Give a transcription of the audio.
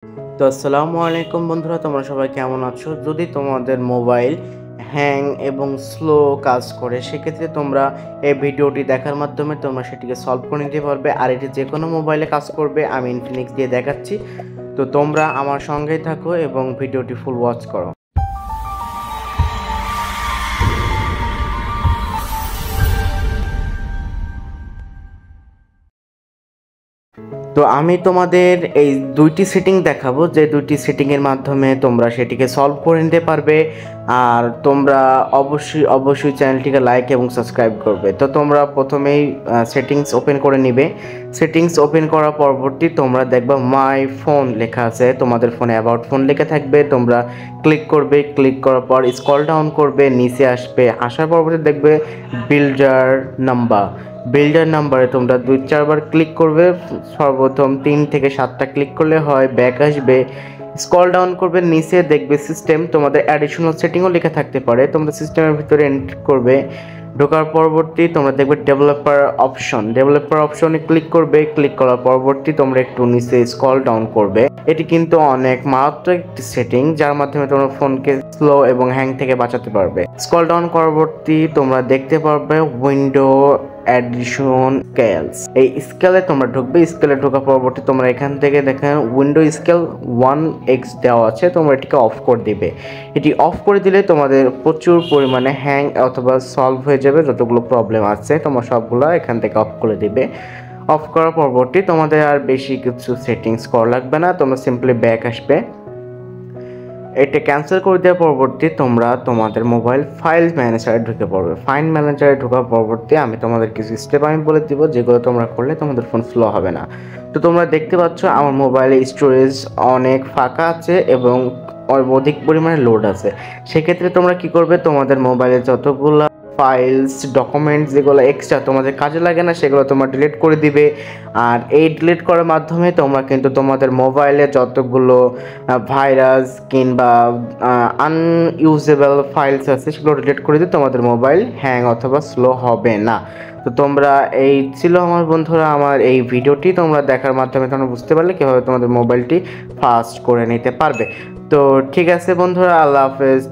তো আসসালামু আলাইকুম বন্ধুরা, তোমরা সবাই কেমন আছো? যদি তোমাদের মোবাইল হ্যাং এবং স্লো কাজ করে, সেক্ষেত্রে তোমরা এই ভিডিওটি দেখার মাধ্যমে তোমরা সেটিকে সলভ করে নিতে পারবে। আর এটি যে কোনো মোবাইলে কাজ করবে, আমি ইনফিনিক্স দিয়ে দেখাচ্ছি। তো তোমরা আমার সঙ্গেই থাকো এবং ভিডিওটি ফুল ওয়াচ করো। তো আমি তোমাদের এই দুইটি সেটিং দেখাবো, যে দুইটি সেটিংয়ের মাধ্যমে তোমরা সেটিকে সলভ করে নিতে পারবে। আর তোমরা অবশ্যই চ্যানেলটিকে লাইক এবং সাবস্ক্রাইব করবে। তো তোমরা প্রথমেই সেটিংস ওপেন করে নিবে। সেটিংস ওপেন করার পরবর্তী তোমরা দেখবা মাই ফোন লেখা আছে, তোমাদের ফোনে অ্যাবাউট ফোন লেখা থাকবে। তোমরা ক্লিক করবে, ক্লিক করার পর স্ক্রল ডাউন করবে, নিচে আসবে। আসার পরবর্তী দেখবে বিল্ডার নাম্বারে তোমরা 2-4 বার ক্লিক করবে। সর্বপ্রথম 3 থেকে 7টা ক্লিক করলে হয়, ব্যাক আসবে। স্ক্রল ডাউন করবে, নিচে দেখবে সিস্টেম, তোমাদের অ্যাডিশনাল সেটিংও লেখা থাকতে পারে। তোমরা সিস্টেমের ভিতরে এন্টার করবে। ঢোকার পরবর্তী তোমরা দেখবে ডেভেলপার অপশনে ক্লিক করবে। ক্লিক করার পরবর্তী তোমরা একটু নিচে স্ক্রল ডাউন করবে। এটি কিন্তু অনেক মারাত্মক একটি সেটিং, যার মাধ্যমে তোমরা ফোনকে স্লো এবং হ্যাং থেকে বাঁচাতে পারবে। স্ক্রল ডাউন পরবর্তী তোমরা দেখতে পারবে উইন্ডো অ্যাডিশন স্কেলস। এই স্কেলে তোমরা ঢুকবে। স্কেলে ঢোকার পরবর্তী তোমরা এখান থেকে দেখেন উইন্ডো স্কেল 1x দেওয়া আছে, তোমরা এটিকে অফ করে দিবে। এটি অফ করে দিলে তোমাদের প্রচুর পরিমাণে হ্যাং অথবা সলভ হয়ে যাবে। যতগুলো প্রবলেম আছে তোমরা সবগুলো এখান থেকে অফ করে দিবে। অফ করার পরবর্তী তোমাদের আর বেশি কিছু সেটিংস করা লাগবে না, তোমরা সিম্পলি ব্যাক আসবে। এটা ক্যান্সেল করে দেওয়ার পরবর্তী তোমরা তোমাদের মোবাইল ফাইল ম্যানেজারে ঢুকে পড়বে। ফাইল ম্যানেজারে ঢোকার পরবর্তী আমি তোমাদের কিছু স্টেপ বলে দিব, যেগুলো তোমরা করলে তোমাদের ফোন স্লো হবে না। তো তোমরা দেখতে পাচ্ছ আমার মোবাইলে স্টোরেজ অনেক ফাঁকা আছে এবং অধিক পরিমাণে লোড আছে। সেক্ষেত্রে তোমরা কি করবে, তোমাদের মোবাইলে যতগুলো ফাইলস ডকুমেন্টস যেগুলো এক্সট্রা তোমাদের কাজে লাগে না, সেগুলো তোমরা ডিলিট করে দিবে। আর এই ডিলিট করার মাধ্যমে তোমরা কিন্তু তোমাদের মোবাইলে যতগুলো ভাইরাস কিংবা আনইউজেবল ফাইলস আছে সেগুলো ডিলিট করে দিয়ে তোমাদের মোবাইল হ্যাং অথবা স্লো হবে না। তো তোমরা এই ছিল আমার বন্ধুরা আমার এই ভিডিওটি তোমরা দেখার মাধ্যমে তোমরা বুঝতে পারলে কীভাবে তোমাদের মোবাইলটি ফাস্ট করে নিতে পারবে। তো ঠিক আছে বন্ধুরা, আল্লাহ হাফেজ।